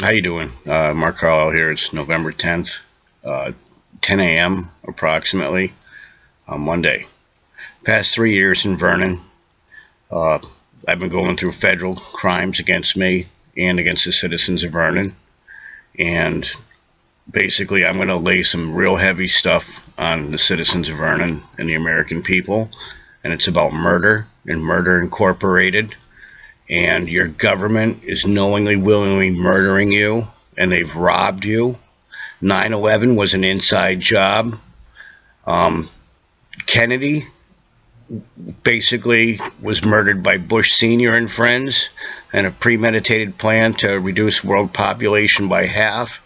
How you doing? Mark Carlisle here. It's November 10th, 10 a.m. approximately on Monday. Past 3 years in Vernon, uh, I've been going through federal crimes against me and against the citizens of Vernon. And basically, I'm going to lay some real heavy stuff on the citizens of Vernon and the American people. And it's about murder and Murder Incorporated. And your government is knowingly, willingly murdering you, and they've robbed you. 9/11 was an inside job. Um, Kennedy basically was murdered by Bush Sr. and friends and a premeditated plan to reduce world population by half.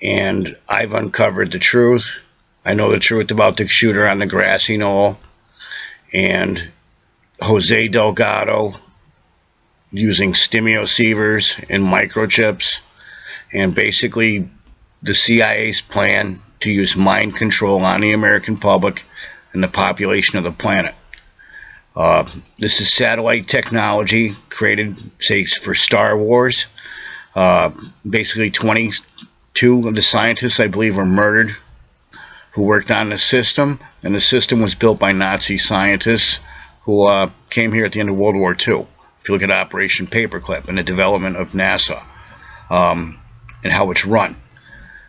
And I've uncovered the truth. I know the truth about the shooter on the grassy knoll and Jose Delgado using stimulosievers and microchips, and basically the CIA's plan to use mind control on the American public and the population of the planet. This is satellite technology created, say, for Star Wars. Basically, 22 of the scientists, I believe, were murdered who worked on the system, and the system was built by Nazi scientists who came here at the end of World War II. If you look at Operation Paperclip and the development of NASA and how it's run.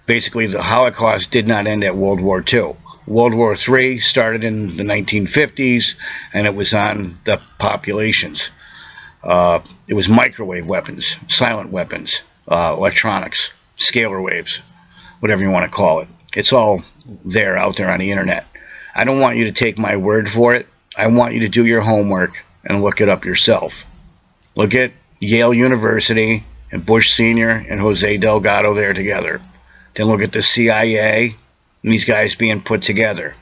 Basically, the Holocaust did not end at World War II. World War III started in the 1950s, and it was on the populations. It was microwave weapons, silent weapons, electronics, scalar waves, whatever you want to call it. It's all there, out there on the internet. I don't want you to take my word for it. I want you to do your homework and look it up yourself. Look at Yale University and Bush Sr. and Jose Delgado there together. Then look at the CIA and these guys being put together.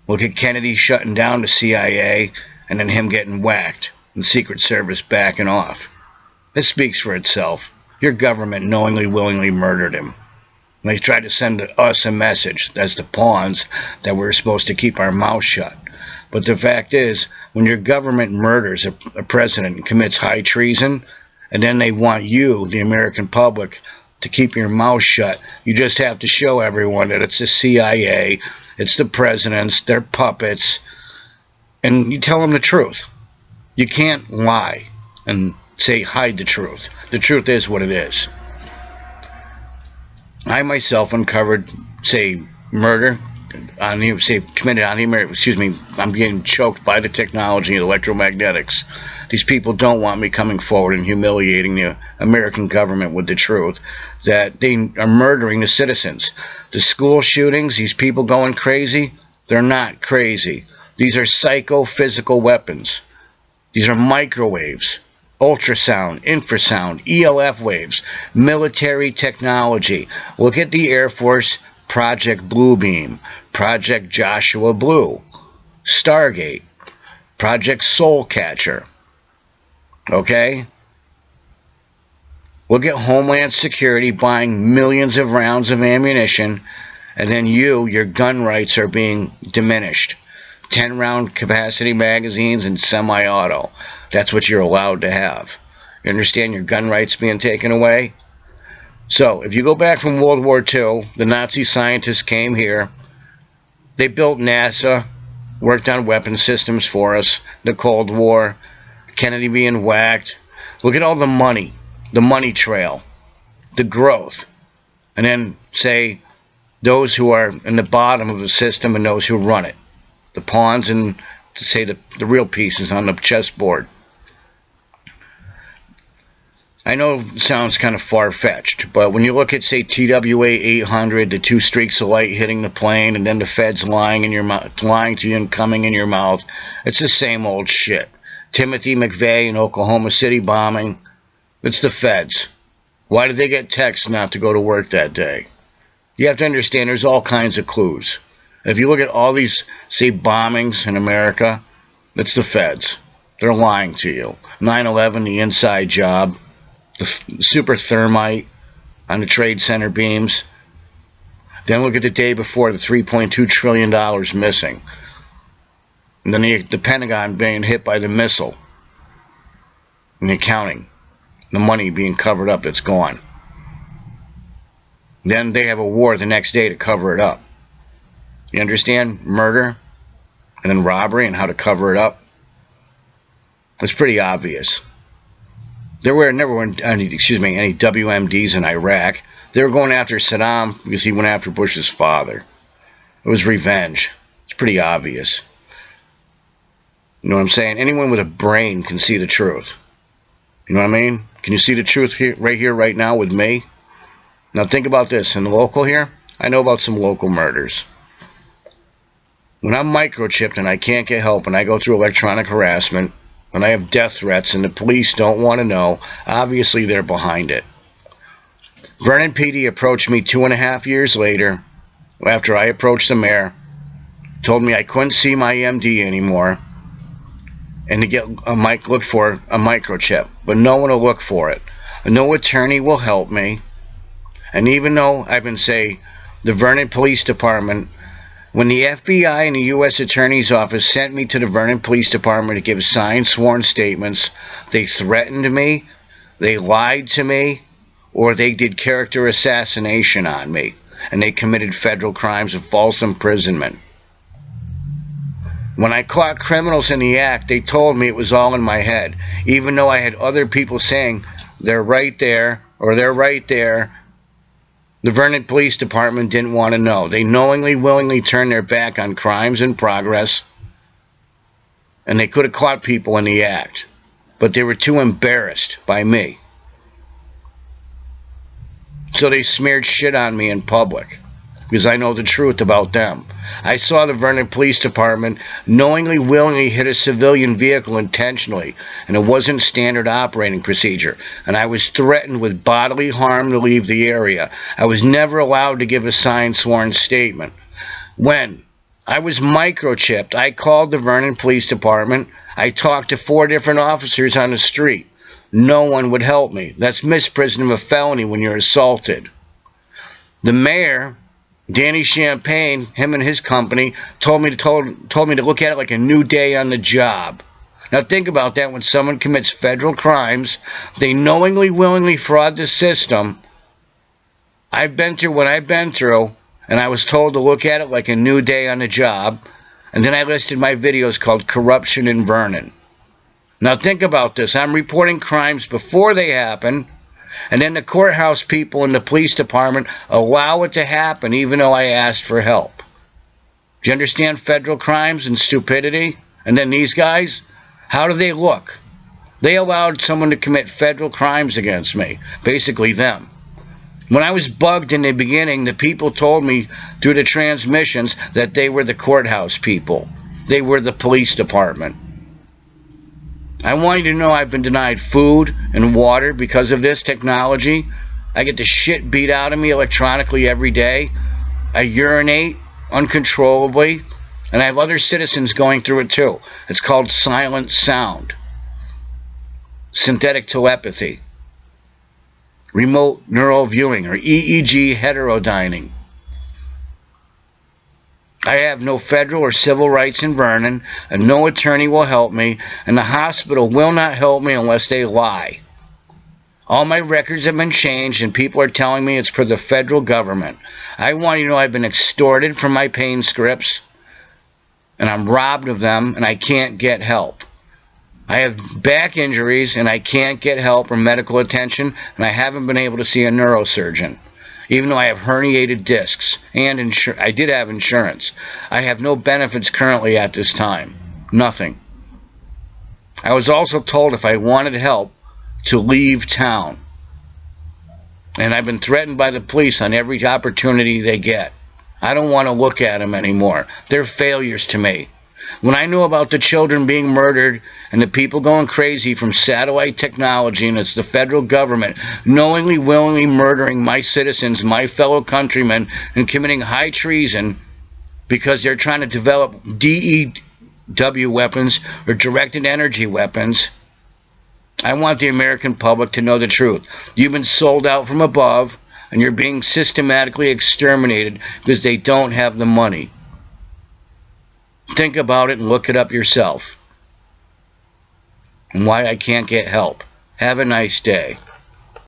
Look at Kennedy shutting down the CIA and then him getting whacked and Secret Service backing off. This speaks for itself. Your government knowingly, willingly murdered him. And they tried to send us a message as the pawns that we're supposed to keep our mouth shut. But the fact is, when your government murders a president and commits high treason, and then they want you, the American public, to keep your mouth shut, you just have to show everyone that it's the CIA, it's the presidents, they're puppets, and you tell them the truth. You can't lie and say hide the truth. The truth is what it is. I myself uncovered, say, murder on the, say, committed on the American, excuse me, I'm getting choked by the technology and electromagnetics. These people don't want me coming forward and humiliating the American government with the truth that they are murdering the citizens. The school shootings, these people going crazy, they're not crazy. These are psychophysical weapons. These are microwaves, ultrasound, infrasound, ELF waves, military technology. Look at the Air Force Project Bluebeam, Project Joshua Blue, Stargate, Project Soulcatcher. Okay? Look at Homeland Security buying millions of rounds of ammunition, and then your gun rights are being diminished. 10-round capacity magazines and semi-auto. That's what you're allowed to have. You understand your gun rights being taken away? So, if you go back from World War II, the Nazi scientists came here. They built NASA, worked on weapon systems for us, the Cold War, Kennedy being whacked. Look at all the money trail, the growth. And then, say, those who are in the bottom of the system and those who run it. The pawns and, say, the real pieces on the chessboard. I know it sounds kind of far-fetched, but when you look at, say, TWA 800, the 2 streaks of light hitting the plane, and then the feds lying in your mouth, lying to you and coming in your mouth, it's the same old shit. Timothy McVeigh in Oklahoma City bombing, it's the feds. Why did they get texts not to go to work that day? You have to understand there's all kinds of clues. If you look at all these, say, bombings in America, it's the feds. They're lying to you. 9/11, the inside job. The super thermite on the Trade Center beams. Then look at the day before, the $3.2 trillion missing. And then the Pentagon being hit by the missile. And the accounting. The money being covered up, it's gone. Then they have a war the next day to cover it up. You understand? Murder and then robbery and how to cover it up. It's pretty obvious. There were never any WMDs in Iraq. They were going after Saddam because he went after Bush's father. It was revenge. It's pretty obvious. You know what I'm saying? Anyone with a brain can see the truth. You know what I mean? Can you see the truth here, right now with me? Now think about this. In the local here, I know about some local murders. When I'm microchipped and I can't get help and I go through electronic harassment, when I have death threats and the police don't want to know, obviously they're behind it. Vernon PD approached me 2.5 years later, after I approached the mayor, told me I couldn't see my EMD anymore, and to get look for a microchip, but no one will look for it. No attorney will help me. And even though I've been, say, the Vernon Police Department, when the FBI and the U.S. Attorney's Office sent me to the Vernon Police Department to give signed sworn statements, they threatened me, they lied to me, or they did character assassination on me, and they committed federal crimes of false imprisonment. When I caught criminals in the act, they told me it was all in my head, even though I had other people saying, they're right there, or they're right there. The Vernon Police Department didn't want to know. They knowingly, willingly turned their back on crimes in progress, and they could have caught people in the act, but they were too embarrassed by me. So they smeared shit on me in public, because I know the truth about them. I saw the Vernon Police Department knowingly, willingly hit a civilian vehicle intentionally, and it wasn't standard operating procedure, and I was threatened with bodily harm to leave the area. I was never allowed to give a signed sworn statement. When I was microchipped, I called the Vernon Police Department. I talked to 4 different officers on the street. No one would help me. That's misprision of a felony when you're assaulted. The mayor, Danny Champagne, him and his company, told me to look at it like a new day on the job. Now think about that. When someone commits federal crimes, they knowingly, willingly fraud the system. I've been through what I've been through, and I was told to look at it like a new day on the job. And then I listed my videos called Corruption in Vernon. Now think about this. I'm reporting crimes before they happen, and then the courthouse people and the police department allow it to happen even though I asked for help. Do you understand federal crimes and stupidity? And then these guys, how do they look? They allowed someone to commit federal crimes against me, basically them. When I was bugged in the beginning, the people told me through the transmissions that they were the courthouse people. They were the police department. I want you to know I've been denied food and water because of this technology. I get the shit beat out of me electronically every day. I urinate uncontrollably, and I have other citizens going through it too. It's called silent sound, synthetic telepathy, remote neural viewing, or EEG heterodyning. I have no federal or civil rights in Vernon, and no attorney will help me, and the hospital will not help me unless they lie. All my records have been changed, and people are telling me it's for the federal government. I want you to know I've been extorted from my pain scripts, and I'm robbed of them, and I can't get help. I have back injuries, and I can't get help or medical attention, and I haven't been able to see a neurosurgeon. Even though I have herniated discs, and I did have insurance. I have no benefits currently at this time. Nothing. I was also told if I wanted help to leave town. And I've been threatened by the police on every opportunity they get. I don't want to look at them anymore. They're failures to me. When I knew about the children being murdered and the people going crazy from satellite technology, and it's the federal government knowingly, willingly murdering my citizens, my fellow countrymen, and committing high treason because they're trying to develop D.E.W. weapons or directed energy weapons, I want the American public to know the truth. You've been sold out from above, and you're being systematically exterminated because they don't have the money. Think about it and look it up yourself. And why I can't get help. Have a nice day.